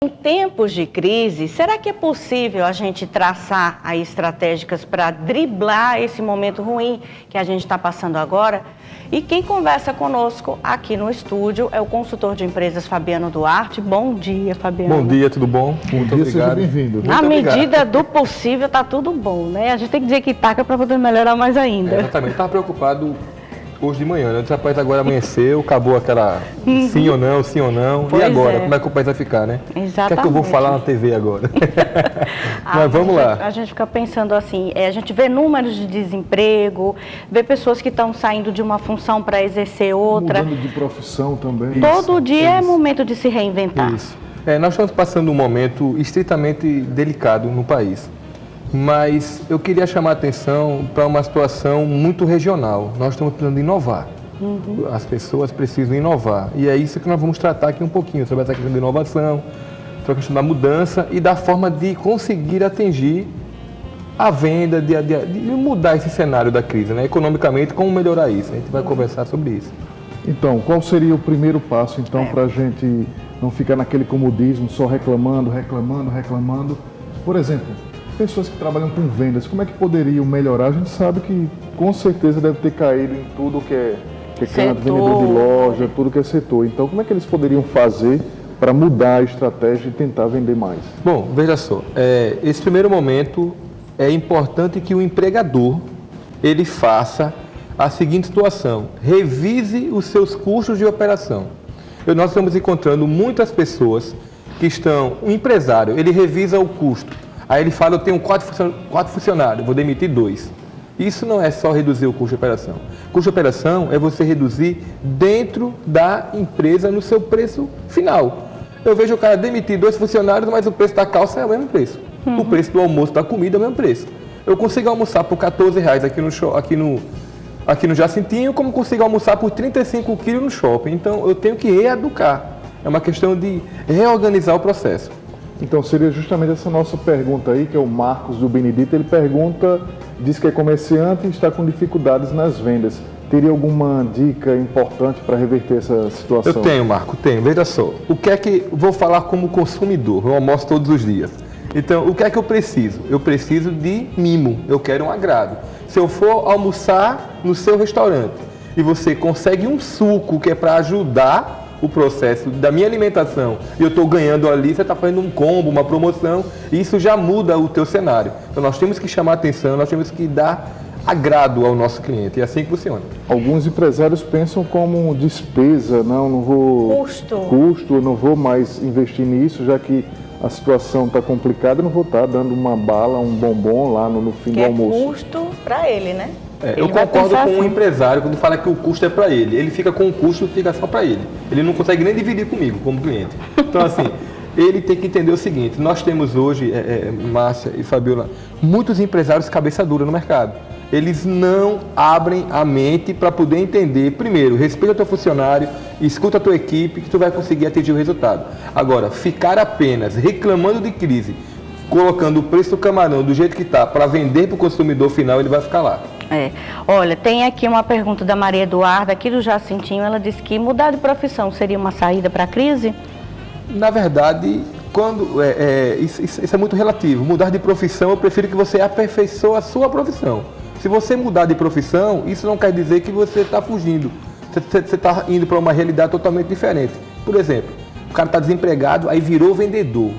Em tempos de crise, será que é possível a gente traçar aí estratégicas para driblar esse momento ruim que a gente está passando agora? E quem conversa conosco aqui no estúdio é o consultor de empresas Fabiano Duarte. Bom dia, Fabiano. Bom dia, tudo bom? Muito obrigado. Seja bem-vindo. Na medida do possível, tá tudo bom, né? A gente tem que dizer que taca para poder melhorar mais ainda. Exatamente. Estava preocupado hoje de manhã, né? Rapaz, agora amanheceu, acabou aquela sim ou não. Pois e agora? é. Como é que o país vai ficar, né? Exatamente. O que é que eu vou falar na TV agora? Mas vamos lá. A gente fica pensando assim, a gente vê números de desemprego, vê pessoas que estão saindo de uma função para exercer outra. Mudando de profissão também. Todo dia é momento de se reinventar. Isso. Nós estamos passando um momento estritamente delicado no país. Mas eu queria chamar a atenção para uma situação muito regional. Nós estamos precisando inovar. As pessoas precisam inovar. E é isso que nós vamos tratar aqui um pouquinho, sobre essa questão da inovação, sobre a questão da mudança e da forma de conseguir atingir a venda, de mudar esse cenário da crise, né? Economicamente, como melhorar isso. A gente vai conversar sobre isso. Então, qual seria o primeiro passo, então, para a gente não ficar naquele comodismo, só reclamando? Por exemplo, pessoas que trabalham com vendas, como é que poderiam melhorar? A gente sabe que com certeza deve ter caído em tudo que é canto, vendedor de loja, tudo que é setor. Então, como é que eles poderiam fazer para mudar a estratégia e tentar vender mais? Bom, veja só, esse primeiro momento é importante que o empregador ele faça a seguinte situação: revise os seus custos de operação. Nós estamos encontrando muitas pessoas que estão, um empresário, ele revisa o custo. Aí ele fala, eu tenho 4 funcionários, vou demitir 2. Isso não é só reduzir o custo de operação. Custo de operação é você reduzir dentro da empresa no seu preço final. Eu vejo o cara demitir 2 funcionários, mas o preço da calça é o mesmo preço. O preço do almoço, da comida é o mesmo preço. Eu consigo almoçar por R$14 aqui no Jacintinho, como consigo almoçar por 35 quilos no shopping. Então eu tenho que reeducar. É uma questão de reorganizar o processo. Então seria justamente essa nossa pergunta aí, que é o Marcos do Benedito. Ele pergunta, diz que é comerciante e está com dificuldades nas vendas. Teria alguma dica importante para reverter essa situação? Eu tenho, Marco, tenho. Veja só, o que é que vou falar como consumidor? Eu almoço todos os dias. Então, o que é que eu preciso? Eu preciso de mimo, eu quero um agrado. Se eu for almoçar no seu restaurante e você consegue um suco que é para ajudar o processo da minha alimentação e eu estou ganhando ali, você está fazendo um combo, uma promoção, e isso já muda o teu cenário. Então nós temos que chamar atenção, nós temos que dar agrado ao nosso cliente, e é assim que funciona. Alguns empresários pensam como despesa, não vou... Custo, eu não vou mais investir nisso, já que a situação está complicada, eu não vou estar dando uma bala, um bombom lá no fim do almoço. É custo para ele, né? Eu concordo com o empresário quando fala que o custo é para ele. Ele fica com o custo, fica só para ele. Ele não consegue nem dividir comigo, como cliente. Então, assim, ele tem que entender o seguinte: nós temos hoje, Márcia e Fabiola, muitos empresários cabeça dura no mercado. Eles não abrem a mente para poder entender. Primeiro, respeita o teu funcionário, escuta a tua equipe, que tu vai conseguir atingir o resultado. Agora, ficar apenas reclamando de crise, colocando o preço do camarão do jeito que está para vender para o consumidor final, ele vai ficar lá. Olha, tem aqui uma pergunta da Maria Eduarda, aqui do Jacintinho. Ela disse que mudar de profissão seria uma saída para a crise? Na verdade, isso é muito relativo. Mudar de profissão, eu prefiro que você aperfeiçoe a sua profissão. Se você mudar de profissão, isso não quer dizer que você está fugindo. Você está indo para uma realidade totalmente diferente. Por exemplo, o cara está desempregado, aí virou vendedor.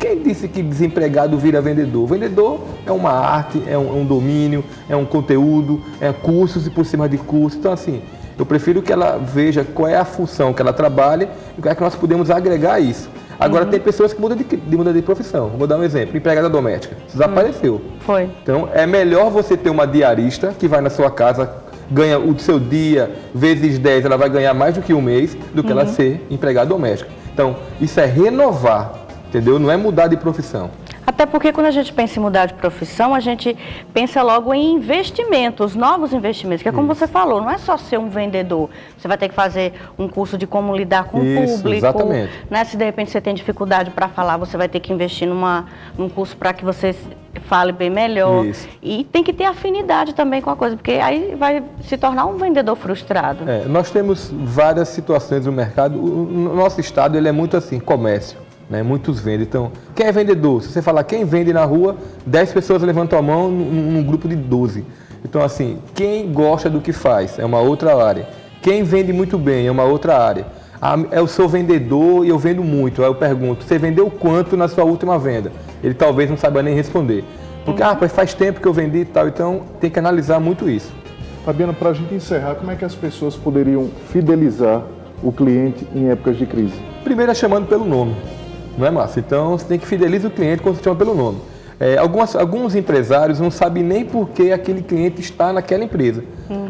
Quem disse que desempregado vira vendedor? Vendedor é uma arte, é um domínio, é um conteúdo, é cursos e por cima de cursos. Então, assim, eu prefiro que ela veja qual é a função que ela trabalha e como é que nós podemos agregar isso. Agora, tem pessoas que mudam de profissão. Vou dar um exemplo. Empregada doméstica. Desapareceu. Foi. Então, é melhor você ter uma diarista que vai na sua casa, ganha o seu dia, vezes 10, ela vai ganhar mais do que um mês, do que ela ser empregada doméstica. Então, isso é renovar. Entendeu? Não é mudar de profissão. Até porque quando a gente pensa em mudar de profissão, a gente pensa logo em investimentos, novos investimentos, que é como você falou, não é só ser um vendedor. Você vai ter que fazer um curso de como lidar com o público. Exatamente. Né? Se de repente você tem dificuldade para falar, você vai ter que investir num curso para que você fale bem melhor. Isso. E tem que ter afinidade também com a coisa, porque aí vai se tornar um vendedor frustrado. Nós temos várias situações no mercado. O nosso estado ele é muito assim, comércio. né? Muitos vendem. Então, quem é vendedor? Se você falar quem vende na rua, 10 pessoas levantam a mão num grupo de 12. Então, assim, quem gosta do que faz é uma outra área. Quem vende muito bem é uma outra área. Eu sou vendedor e eu vendo muito. Aí eu pergunto, você vendeu quanto na sua última venda? Ele talvez não saiba nem responder. Porque, faz tempo que eu vendi e tal. Então, tem que analisar muito isso. Fabiana, para a gente encerrar, como é que as pessoas poderiam fidelizar o cliente em épocas de crise? Primeiro é chamando pelo nome, não é, Márcio? Então, você tem que fidelizar o cliente quando você chama pelo nome. Alguns empresários não sabem nem por que aquele cliente está naquela empresa.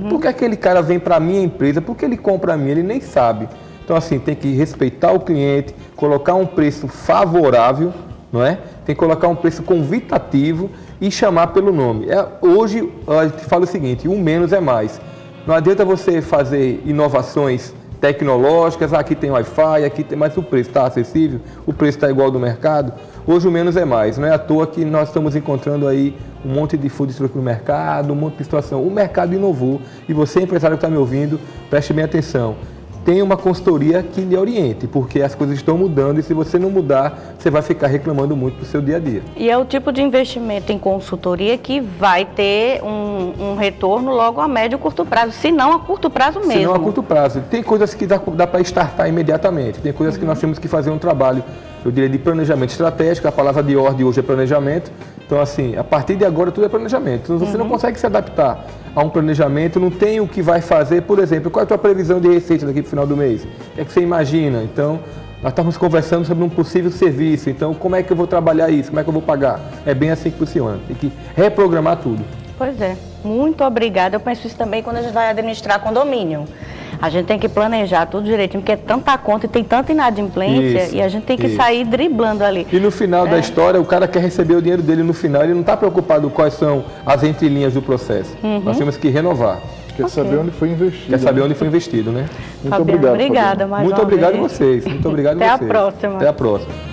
Por que aquele cara vem para a minha empresa? Por que ele compra a minha? Ele nem sabe. Então, assim, tem que respeitar o cliente, colocar um preço favorável, não é? Tem que colocar um preço convidativo e chamar pelo nome. Hoje, eu te falo o seguinte, um menos é mais. Não adianta você fazer inovações tecnológicas, aqui tem Wi-Fi, aqui tem, mas o preço está acessível, o preço está igual ao do mercado. Hoje o menos é mais, não é à toa que nós estamos encontrando aí um monte de food truck no mercado, um monte de situação. O mercado inovou e você, empresário que está me ouvindo, preste bem atenção. Tem uma consultoria que lhe oriente, porque as coisas estão mudando e se você não mudar, você vai ficar reclamando muito do seu dia a dia. E é o tipo de investimento em consultoria que vai ter um retorno logo a médio e curto prazo, se não a curto prazo mesmo. Se não a curto prazo. Tem coisas que dá para startar imediatamente, tem coisas que nós temos que fazer um trabalho, eu diria, de planejamento estratégico, a palavra de ordem hoje é planejamento. Então, assim, a partir de agora tudo é planejamento. Então, você não consegue se adaptar a um planejamento, não tem o que vai fazer, por exemplo, qual é a tua previsão de receita daqui para o final do mês? O que você imagina? Então, nós estamos conversando sobre um possível serviço, então como é que eu vou trabalhar isso? Como é que eu vou pagar? É bem assim que funciona, tem que reprogramar tudo. Pois é, muito obrigada. Eu penso isso também quando a gente vai administrar condomínio. A gente tem que planejar tudo direitinho, porque é tanta conta e tem tanta inadimplência e a gente tem que sair driblando ali. E no final da história, o cara quer receber o dinheiro dele no final, ele não está preocupado quais são as entrelinhas do processo. Nós temos que renovar. Quer saber onde foi investido. Quer saber onde foi investido, né? Muito obrigado. Obrigada mais Muito uma obrigado a vez. vocês. Muito obrigado a Até vocês. a próxima. Até a próxima.